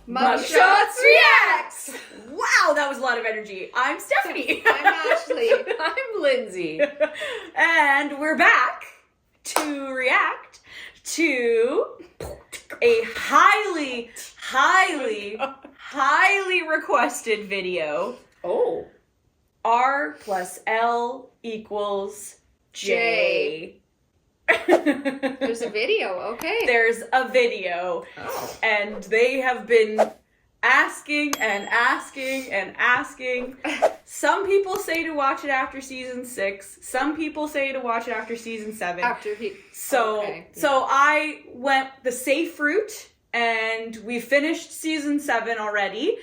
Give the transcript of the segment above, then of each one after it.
MUKKA Reacts! Wow, that was a lot of energy. I'm Stephanie. I'm Ashley. I'm Lindsay. And we're back to react to a highly requested video. Oh. R plus L equals J. There's a video, okay. There's a video. Oh. And they have been asking and asking and asking. Some people say to watch it after season 6. Some people say to watch it after season 7. So I went the safe route, and we finished season 7 already.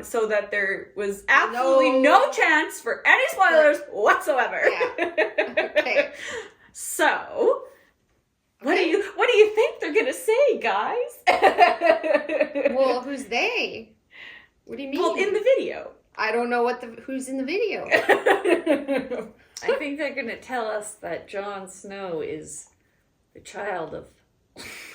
So that there was absolutely no chance for any spoilers whatsoever. Yeah. Okay. So, what do you think they're gonna say, guys? Well, who's they? What do you mean? Well, in the video. I don't know who's in the video. I think they're going to tell us that Jon Snow is the child of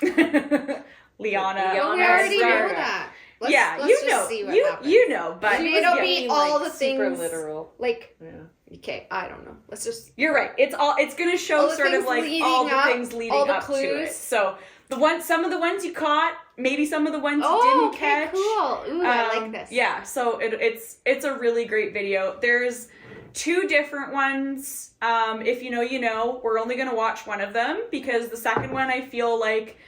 Lyanna. We already know that. Let's just see what happens. You know, but it'll be all the things super literal. Like, yeah. Okay, I don't know. Let's just. You're right. It's going to show sort of like all the things leading up to it. So some of the ones you caught, maybe some of the ones you didn't catch. Cool. Ooh, I like this. Yeah. So it's a really great video. There's 2 different ones. If you know, you know. We're only going to watch one of them because the second one I feel like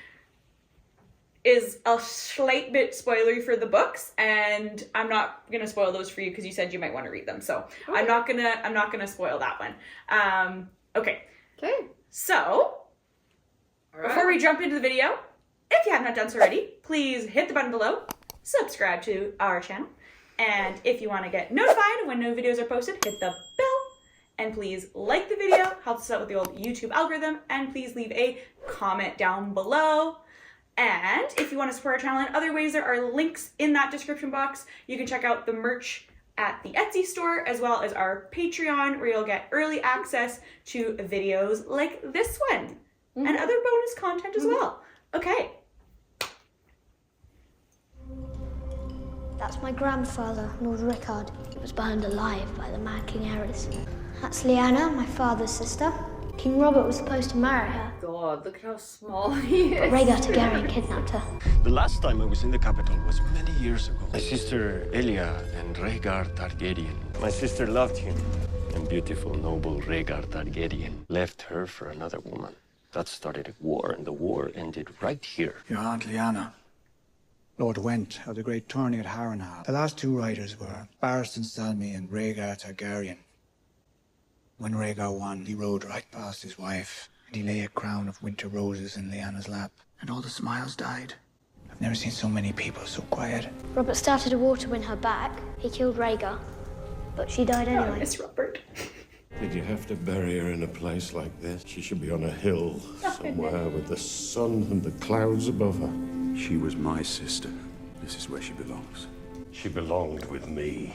is a slight bit spoilery for the books, and I'm not gonna spoil those for you because you said you might want to read them. So okay. I'm not gonna spoil that one. Okay. So before we jump into the video, if you have not done so already, please hit the button below, subscribe to our channel, and if you want to get notified when new videos are posted, hit the bell. And please like the video, helps us out with the old YouTube algorithm, and please leave a comment down below. And if you want to support our channel in other ways, there are links in that description box. You can check out the merch at the Etsy store, as well as our Patreon, where you'll get early access to videos like this one, and other bonus content as well. Okay. That's my grandfather, Lord Rickard. He was burned alive by the Mad King Aerys. That's Lyanna, my father's sister. King Robert was supposed to marry her. God, look how small he is. Rhaegar Targaryen kidnapped her. The last time I was in the capital was many years ago. My sister Elia and Rhaegar Targaryen. My sister loved him. And beautiful, noble Rhaegar Targaryen left her for another woman. That started a war, and the war ended right here. Your Aunt Lyanna. Lord Went of the great tourney at Harrenhal. The last 2 riders were Barristan Selmy and Rhaegar Targaryen. When Rhaegar won, he rode right past his wife, and he lay a crown of winter roses in Lyanna's lap, and all the smiles died. I've never seen so many people so quiet. Robert started a war to win her back. He killed Rhaegar, but she died anyway. Oh, Miss Robert. Did you have to bury her in a place like this? She should be on a hill somewhere with the sun and the clouds above her. She was my sister. This is where she belongs. She belonged with me.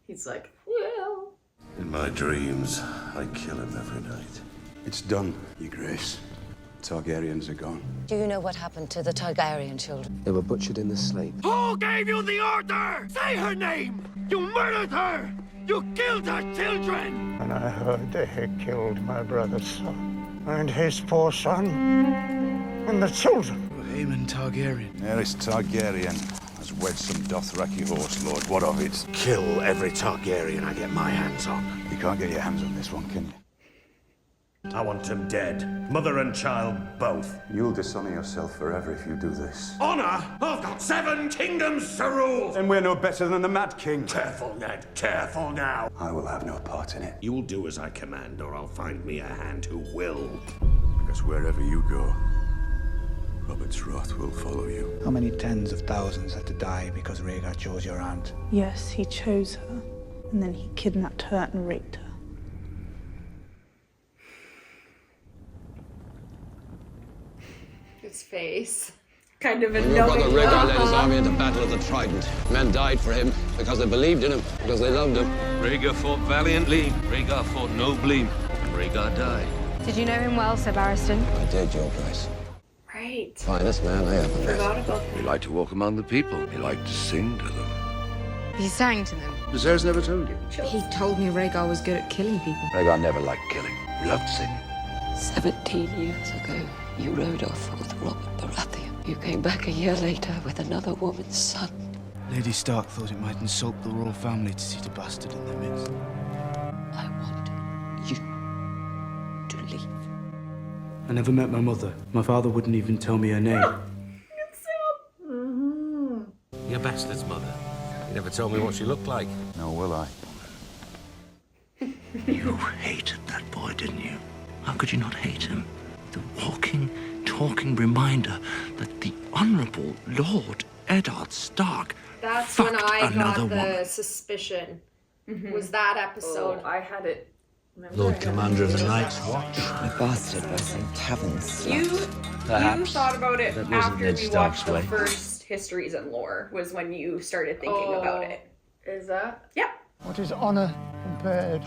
He's like, well. In my dreams, I kill him every night. It's done, Your Grace. Targaryens are gone. Do you know what happened to the Targaryen children? They were butchered in the slate. Who gave you the order? Say her name! You murdered her! You killed her children! And I heard they had killed my brother's son, and his poor son, and the children. Aemon Targaryen. Aerys Targaryen has wed some Dothraki horse lord. What of it? Kill every Targaryen I get my hands on. You can't get your hands on this one, can you? I want him dead. Mother and child, both. You'll dishonor yourself forever if you do this. Honor? I've got 7 kingdoms to rule! Then we're no better than the Mad King. Careful, Ned. Careful now. I will have no part in it. You'll do as I command, or I'll find me a hand who will. Because wherever you go, Robert's wrath will follow you. How many tens of thousands had to die because Rhaegar chose your aunt? Yes, he chose her, and then he kidnapped her and raped her. His face. Kind of a Your brother Rhaegar led his army into battle of the Trident. Men died for him because they believed in him, because they loved him. Rhaegar fought valiantly, Rhaegar fought nobly, and Rhaegar died. Did you know him well, Sir Barristan? I did, Your Grace. Right. Right. Finest man I ever met. Forgot about He liked to walk among the people. He liked to sing to them. He sang to them. Viserys never told you. He told me Rhaegar was good at killing people. Rhaegar never liked killing. He loved singing. 17 years ago, you rode off with Robert Baratheon. You came back a year later with another woman's son. Lady Stark thought it might insult the royal family to see the bastard in their midst. I want you to leave. I never met my mother. My father wouldn't even tell me her name. Your bastard's mother. You never told me what she looked like. Nor will I. You hated that boy, didn't you? How could you not hate him? The walking, talking reminder that the Honourable Lord Eddard Stark That's when I got the woman. Suspicion. Was that episode. I had it. Lord Commander of the Night's Watch. The bastard was in taverns. You thought about it That wasn't after Ned we Stark's watched the way. first Histories and Lore, was when you started thinking about it. Is that? Yep. What is honour compared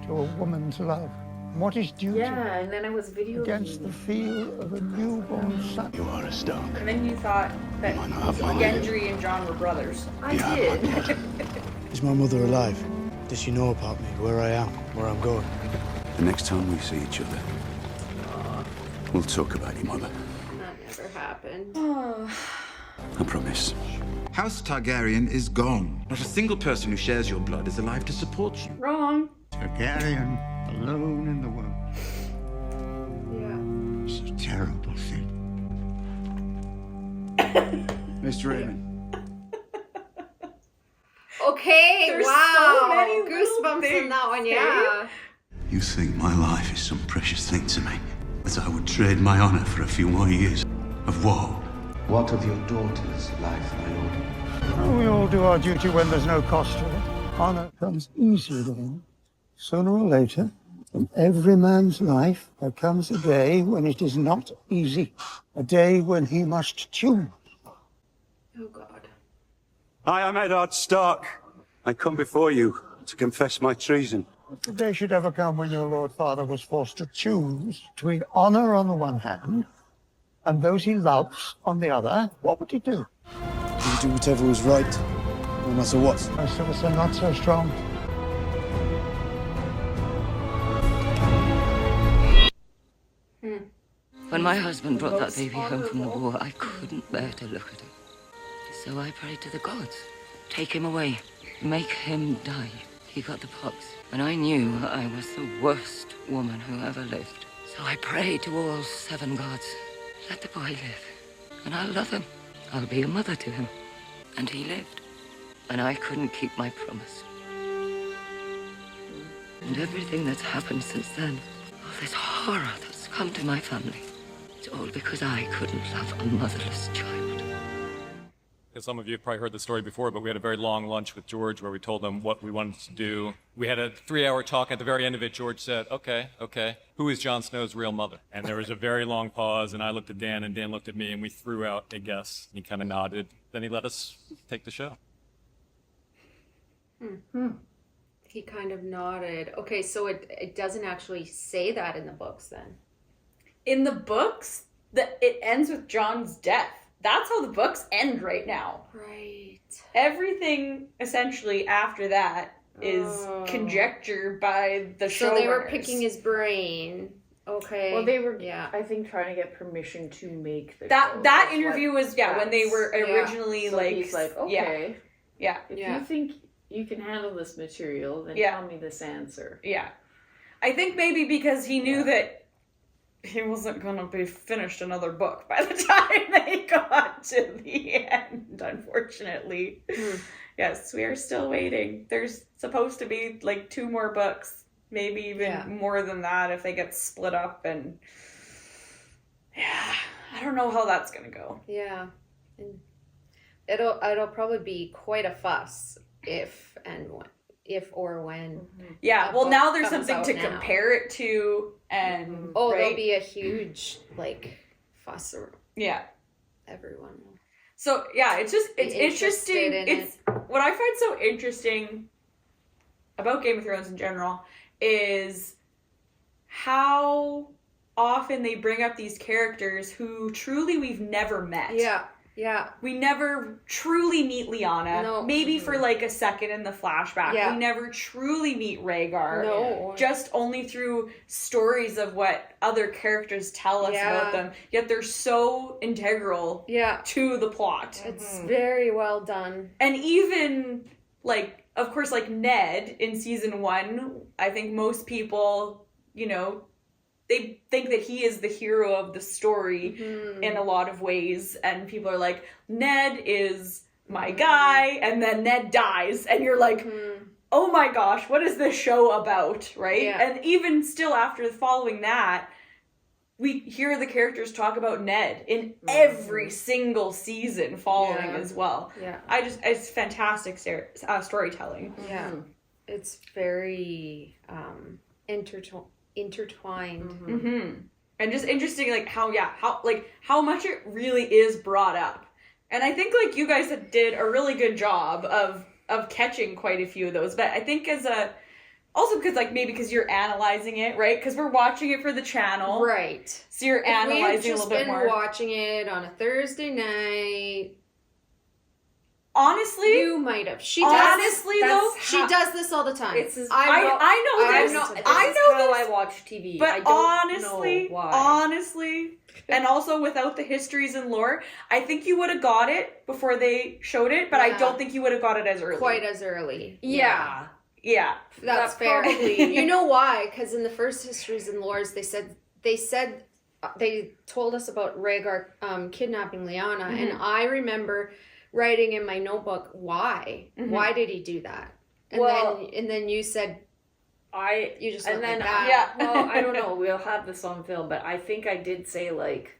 to a woman's love? What is duty Yeah, and then I was video against the feel of a newborn son? You are a Stark. And then you thought that might not have my name. Gendry and Jon were brothers. I did. Is my mother alive? Does she know about me, where I am, where I'm going? The next time we see each other, we'll talk about your mother. That never happened. I promise. House Targaryen is gone. Not a single person who shares your blood is alive to support you. Wrong. Targaryen, alone in the world. Yeah. It's a terrible thing. Mr. Raymond. Okay, There's wow. so many little Goosebumps in things, that one, eh? yeah. You think my life is some precious thing to me, that I would trade my honor for a few more years of woe? What of your daughter's life, my lord? We all do our duty when there's no cost to it. Honour comes easy then. Sooner or later, in every man's life, there comes a day when it is not easy. A day when he must choose. Oh, God. I am Eddard Stark. I come before you to confess my treason. If the day should ever come when your Lord Father was forced to choose between honour on the one hand and those he loves on the other, what would he do? He would do whatever was right, no matter what. Most of us are not so strong. When my husband brought that baby home from the war, I couldn't bear to look at him. So I prayed to the gods. Take him away. Make him die. He got the pox. And I knew I was the worst woman who ever lived. So I prayed to all 7 gods. Let the boy live. And I'll love him. I'll be a mother to him. And he lived. And I couldn't keep my promise. And everything that's happened since then, all this horror that's come to my family, it's all because I couldn't love a motherless child. Some of you have probably heard the story before, but we had a very long lunch with George where we told him what we wanted to do. We had a 3-hour talk. At the very end of it, George said, okay, who is Jon Snow's real mother? And there was a very long pause, and I looked at Dan, and Dan looked at me, and we threw out a guess. He kind of nodded. Then he let us take the show. He kind of nodded. Okay, so it doesn't actually say that in the books then. In the books, it ends with Jon's death. That's how the books end right now. Right. Everything essentially after that is conjecture by the showrunners. So they were picking his brain. Okay. Well, they were, I think, trying to get permission to make the show. That interview was when they were originally so he's like, okay. Yeah. If you think you can handle this material, then tell me this answer. Yeah. I think maybe because he knew that he wasn't going to be finished another book by the time they got to the end, unfortunately. Yes, we are still waiting. There's supposed to be like 2 more books, maybe even more than that if they get split up. And I don't know how that's going to go. Yeah. And it'll probably be quite a fuss if or when. Yeah, well, now there's something to compare it to, and there'll be a huge fuss around. Yeah, everyone will. So yeah, it's interesting. It's what I find so interesting about Game of Thrones in general is how often they bring up these characters who truly we've never met. Yeah. We never truly meet Lyanna. No. Maybe for like a second in the flashback. Yeah. We never truly meet Rhaegar. No. Just only through stories of what other characters tell us about them. Yet they're so integral to the plot. It's very well done. And even, like, of course, like Ned in season 1, I think most people, you know, they think that he is the hero of the story in a lot of ways. And people are like, Ned is my guy. And then Ned dies. And you're like, oh my gosh, what is this show about? Right? Yeah. And even still after following that, we hear the characters talk about Ned in every single season following as well. Yeah. It's fantastic storytelling. Yeah. It's very intertwined. And just interesting, like how much it really is brought up. And I think like you guys did a really good job of catching quite a few of those. But I think also because like maybe because you're analyzing it, right? Because we're watching it for the channel, right? So you're analyzing a little bit more. If we had just been watching it on a Thursday night, honestly, you might have. She does this all the time. I know how I watch TV. But I don't know why. honestly, and also without the histories and lore, I think you would have got it before they showed it, but I don't think you would have got it as early. Quite as early. Yeah. That's fair. You know why? Because in the first histories and lores, they told us about Rhaegar kidnapping Lyanna, and I remember writing in my notebook, why? Why did he do that? And then you said, you just and looked then like that. well, I don't know. We'll have this on film, but I think I did say like,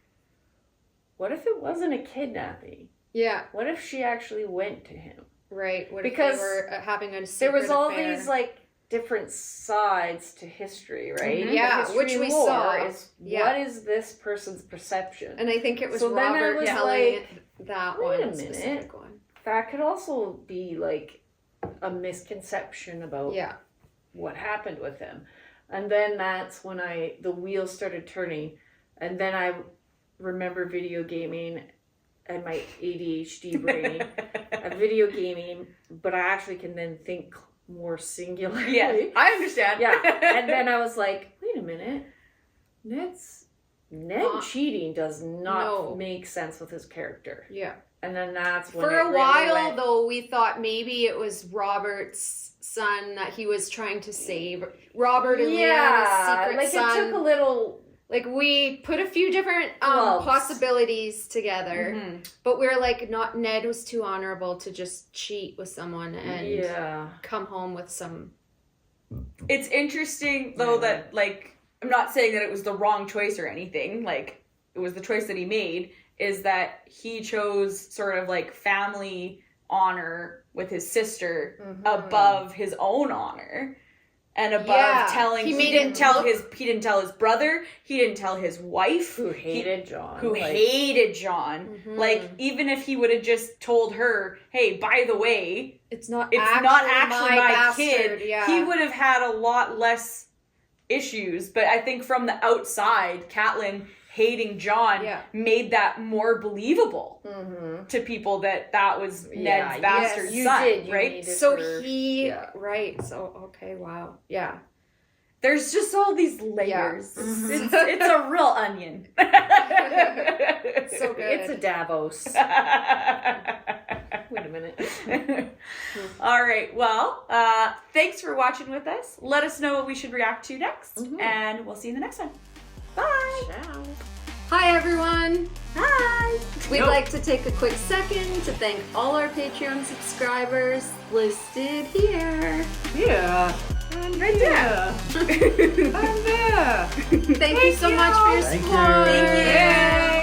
what if it wasn't a kidnapping? Yeah. What if she actually went to him? Right. What Because if they were having a secret there was all affair? these like different sides to history, right? Yeah, history which we lore saw. is what is this person's perception? And I think it was so then I Robert was telling like, that wait one a specific minute. one. That could also be like a misconception about what happened with him. And then that's when the wheels started turning. And then I remember video gaming and my ADHD brain video gaming, but I actually can then think more singularly. Yeah, I understand. Yeah. And then I was like, wait a minute. Ned cheating does not make sense with his character. Yeah. And then that's when For a while, though, we thought maybe it was Robert's son that he was trying to save. Robert and Lyanna's secret son. It took a little... Like, we put a few different possibilities together, but we were like, Ned was too honorable to just cheat with someone and come home with some... It's interesting, though, that, like, I'm not saying that it was the wrong choice or anything, like, it was the choice that he made, is that he chose sort of, like, family honor with his sister above his own honor. And above telling, he didn't tell his brother, he didn't tell his wife, who hated Jon, hated Jon. Like, even if he would have just told her, "Hey, by the way, it's not actually my kid," yeah. he would have had a lot less issues. But I think from the outside, Catelyn hating Jon made that more believable to people that was Ned's bastard son, right? So So, okay, wow. Yeah. There's just all these layers. Yeah. It's a real onion. So good. It's a Davos. Wait a minute. All right. Well, thanks for watching with us. Let us know what we should react to next, and we'll see you in the next one. Bye. Ciao. Hi, everyone. Hi. We'd like to take a quick second to thank all our Patreon subscribers listed here. Yeah. And right there. And there. Thank you so much for your support. Thank you.